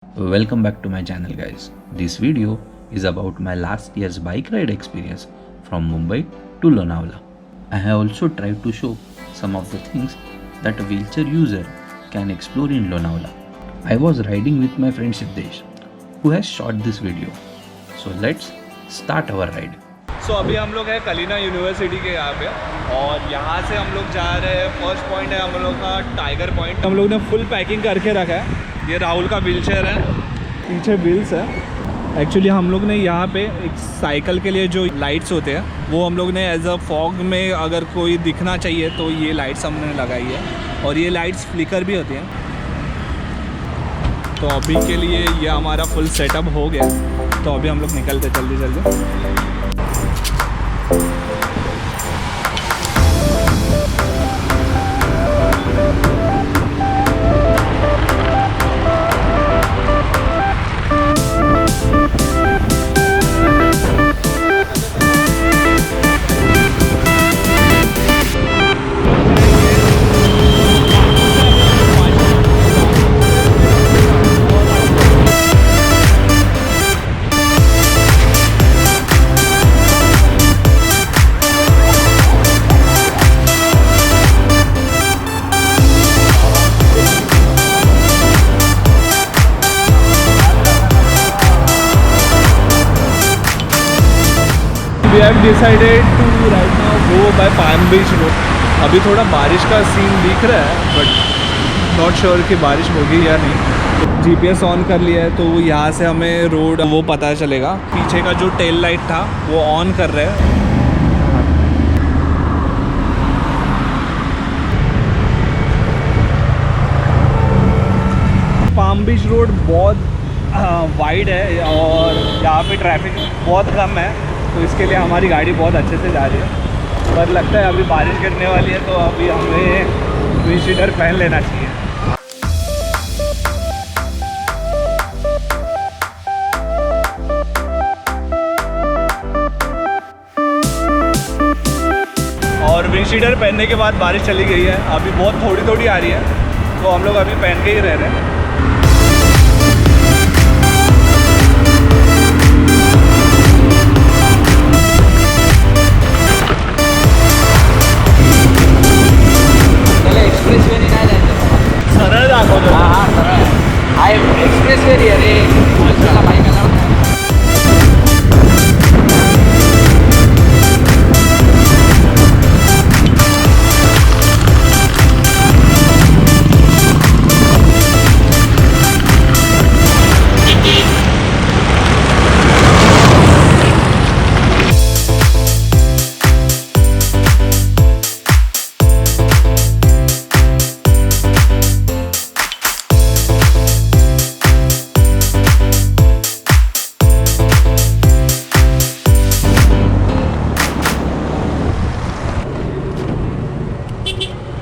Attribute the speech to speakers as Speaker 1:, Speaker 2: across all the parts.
Speaker 1: Welcome back to my channel guys. This video is about my last year's bike ride experience from Mumbai to Lonavala. I have also tried to show some of the things that a wheelchair user can explore in Lonavala. I was riding with my friend Siddhesh who has shot this video. So let's start our ride.
Speaker 2: So अभी हम लोग हैं Kalina university के यहाँ पे और यहाँ से हम लोग जा रहे हैं। फर्स्ट पॉइंट है हम लोग का टाइगर पॉइंट। हम लोग ने फुल पैकिंग करके रखा है। ये राहुल का व्हीलचेयर है, पीछे व्हील्स है। एक्चुअली हम लोग ने यहाँ पे एक साइकिल के लिए जो लाइट्स होते हैं वो हम लोग ने एज अ फॉग में अगर कोई दिखना चाहिए तो ये लाइट्स हमने लगाई है और ये लाइट्स फ्लिकर भी होती हैं। तो अभी के लिए ये हमारा फुल सेटअप हो गया, तो अभी हम लोग निकलते जल्दी जल्दी। We have decided to right now go by Palm Beach road. अभी थोड़ा बारिश का सीन दिख रहा है बट नॉट श्योर कि बारिश होगी या नहीं। GPS ऑन कर लिया है तो यहाँ से हमें रोड वो पता चलेगा। पीछे का जो टेल लाइट था वो ऑन कर रहे हैं। पाम बीच रोड बहुत वाइड है और यहाँ पे ट्रैफिक बहुत कम है, तो इसके लिए हमारी गाड़ी बहुत अच्छे से जा रही है। पर लगता है अभी बारिश गिरने वाली है तो अभी हमें विंडशील्डर पहन लेना चाहिए। और विंडशील्डर पहनने के बाद बारिश चली गई है, अभी बहुत थोड़ी थोड़ी आ रही है, तो हम लोग अभी पहन के ही रह रहे हैं। सरळ दाखवतो। हां सरळ आहे, एक्सप्रेस वे रे चला बाईक आला।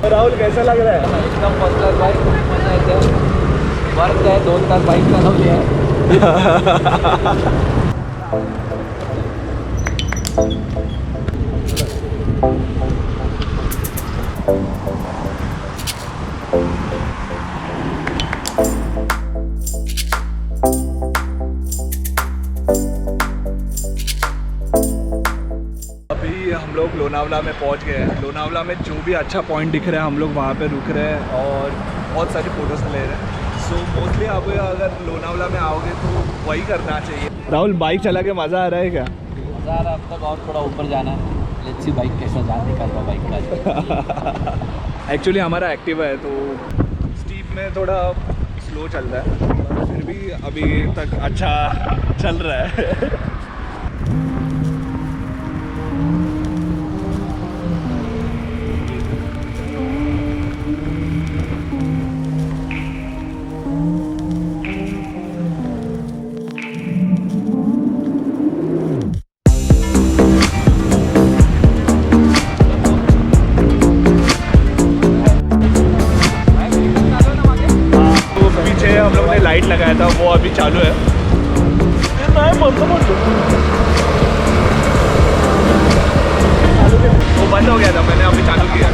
Speaker 2: राहुल कैसा लग रहा है?
Speaker 3: एकदम फर्स्ट क्लास बाईक, खूप मजा येते। वर्क आहे, 2 तास बाईक चालवली आहे।
Speaker 2: हम लोग लोनावला में पहुंच गए हैं। लोनावला में जो भी अच्छा पॉइंट दिख रहा है हम लोग वहाँ पे रुक रहे हैं और बहुत सारी फ़ोटोज़ ले रहे हैं। सो मोस्टली आप अगर लोनावला में आओगे तो वही करना चाहिए। राहुल बाइक चला के मज़ा आ रहा है क्या?
Speaker 3: मज़ा आ रहा है, अब तक और थोड़ा ऊपर जाना है। लेट्स सी बाइक कैसा जान निकाल रहा बाइक का।
Speaker 2: एक्चुअली हमारा एक्टिवा है तो स्टीप में थोड़ा स्लो चल रहा है, फिर भी अभी तक अच्छा चल रहा है। लाइट लगाया था वो अभी चालू है। वो बंद हो गया था, मैंने अभी चालू किया।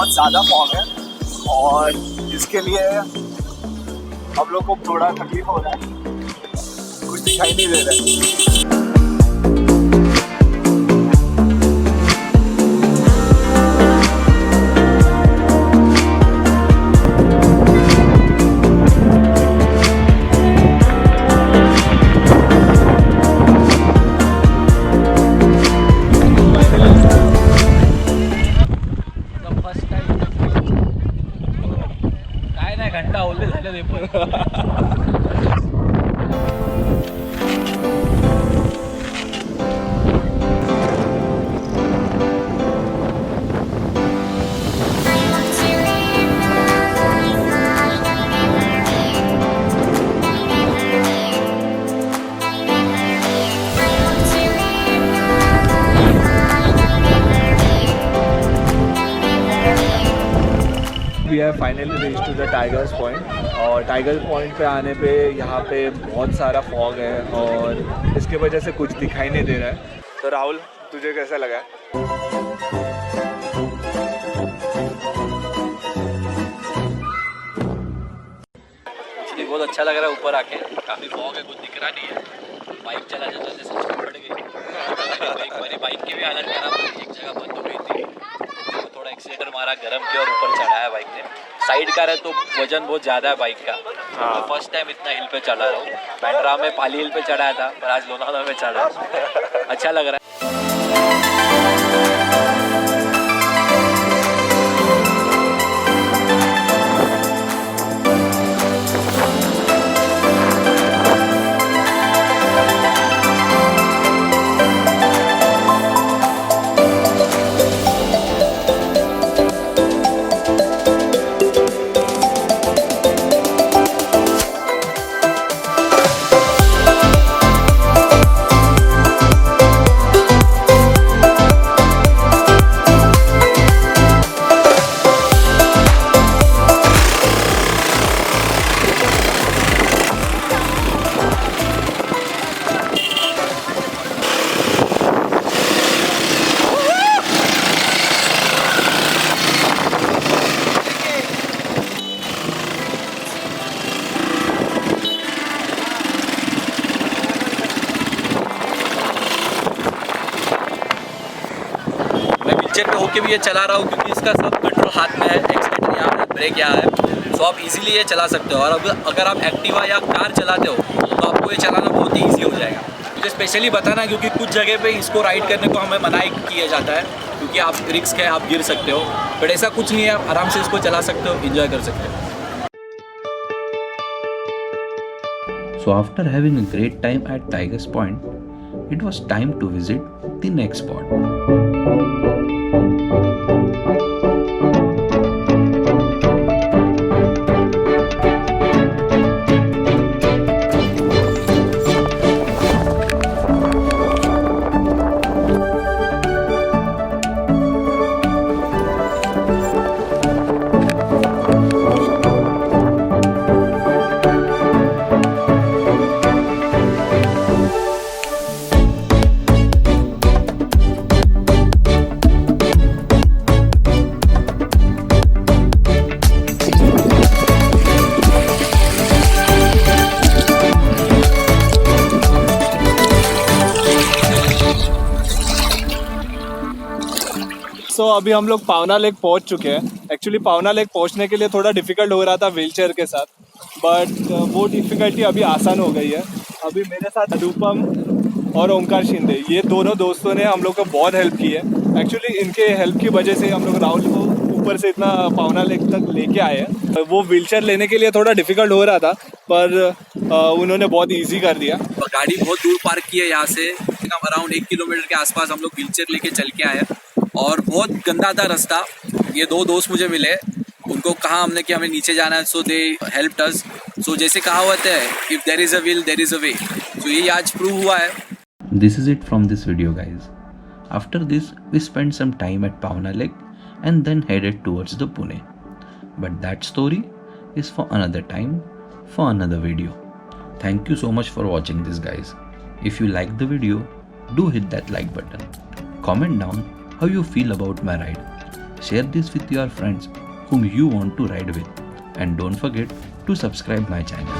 Speaker 2: बहुत ज़्यादा फॉग है और इसके लिए हम लोग को थोड़ा तकलीफ हो रहा है, कुछ दिखाई नहीं दे रहा है।
Speaker 3: घंटा ओले झाले ते पण
Speaker 2: We have finally reached to the Tiger's Point और टाइगर पॉइंट पे आने पे यहाँ पे बहुत सारा फॉग है और इसके वजह से कुछ दिखाई नहीं दे रहा है। तो राहुल, तुझे कैसा लगा?
Speaker 3: बहुत अच्छा लग रहा है ऊपर आके। काफ़ी फॉग है, कुछ दिख रहा नहीं है। बाइक चला जाता जैसे पड़ गई। मेरी बाइक की भी हालत खराब हुई, एक जगह बंद हो गई थी, तो थोड़ा एक्सीलेटर मारा, गर्म किया और ऊपर चढ़ाया बाइक ने। साइड कार है तो वजन बहुत ज़्यादा है बाइक का। तो फर्स्ट टाइम इतना हिल पे चढ़ा रहा हूँ। बैंड्रा में पाली हिल पे चढ़ाया था, पर आज लोनावाला में चढ़ा। अच्छा लग रहा है। पे होके भी ये चला रहा हूँ क्योंकि इसका सब कंट्रोल हाथ में है। एक्सीलेटर यहाँ है, ब्रेक यहाँ है, सो आप इजीली ये चला सकते हो। और अब अगर आप एक्टिवा या कार चलाते हो तो आपको ये चलाना बहुत ही ईजी हो जाएगा। मुझे स्पेशली बताना क्योंकि कुछ जगह पे इसको राइड करने को हमें मनाही किया जाता है क्योंकि आप रिस्क है, आप गिर सकते हो, बट ऐसा कुछ नहीं है, आप आराम से इसको चला सकते हो, इंजॉय कर सकते हो।
Speaker 1: So after having a great time at Tiger's Point, it was time to visit the next spot.
Speaker 2: सो अभी हम लोग पावना लेक पहुंच चुके हैं। एक्चुअली पावना लेक पहुंचने के लिए थोड़ा डिफ़िकल्ट हो रहा था व्हीलचेयर के साथ, बट वो डिफ़िकल्टी अभी आसान हो गई है। अभी मेरे साथ अनुपम और ओंकार शिंदे, ये दोनों दोस्तों ने हम लोग को बहुत हेल्प की है। एक्चुअली इनके हेल्प की वजह से हम लोग राहुल को ऊपर से इतना पावना लेक तक लेके आए हैं। वो व्हीलचेयर लेने के लिए थोड़ा डिफ़िकल्ट हो रहा था, पर उन्होंने बहुत ईजी कर दिया।
Speaker 3: गाड़ी बहुत दूर पार्क की है, यहाँ से अराउंड 1 किलोमीटर के आसपास हम लोग व्हीलचेयर लेके चल के आए और बहुत गंदा था रास्ता। ये दो दोस्त मुझे मिले, उनको कहा हमने कि हमें नीचे जाना है, सो दे हेल्प्ड अस। सो जैसे कहावत है, if there is a will there is a way, तो ये आज प्रूव हुआ है।
Speaker 1: This is it from this video, guys. After this, we spent some time at Pawna Lake and then headed towards the Pune. But that story is for another time, for another video. Thank you so much for watching this, guys. If you like the video, do hit that like button. Comment down how you feel about my ride. Share this with your friends whom you want to ride with. And don't forget to subscribe my channel.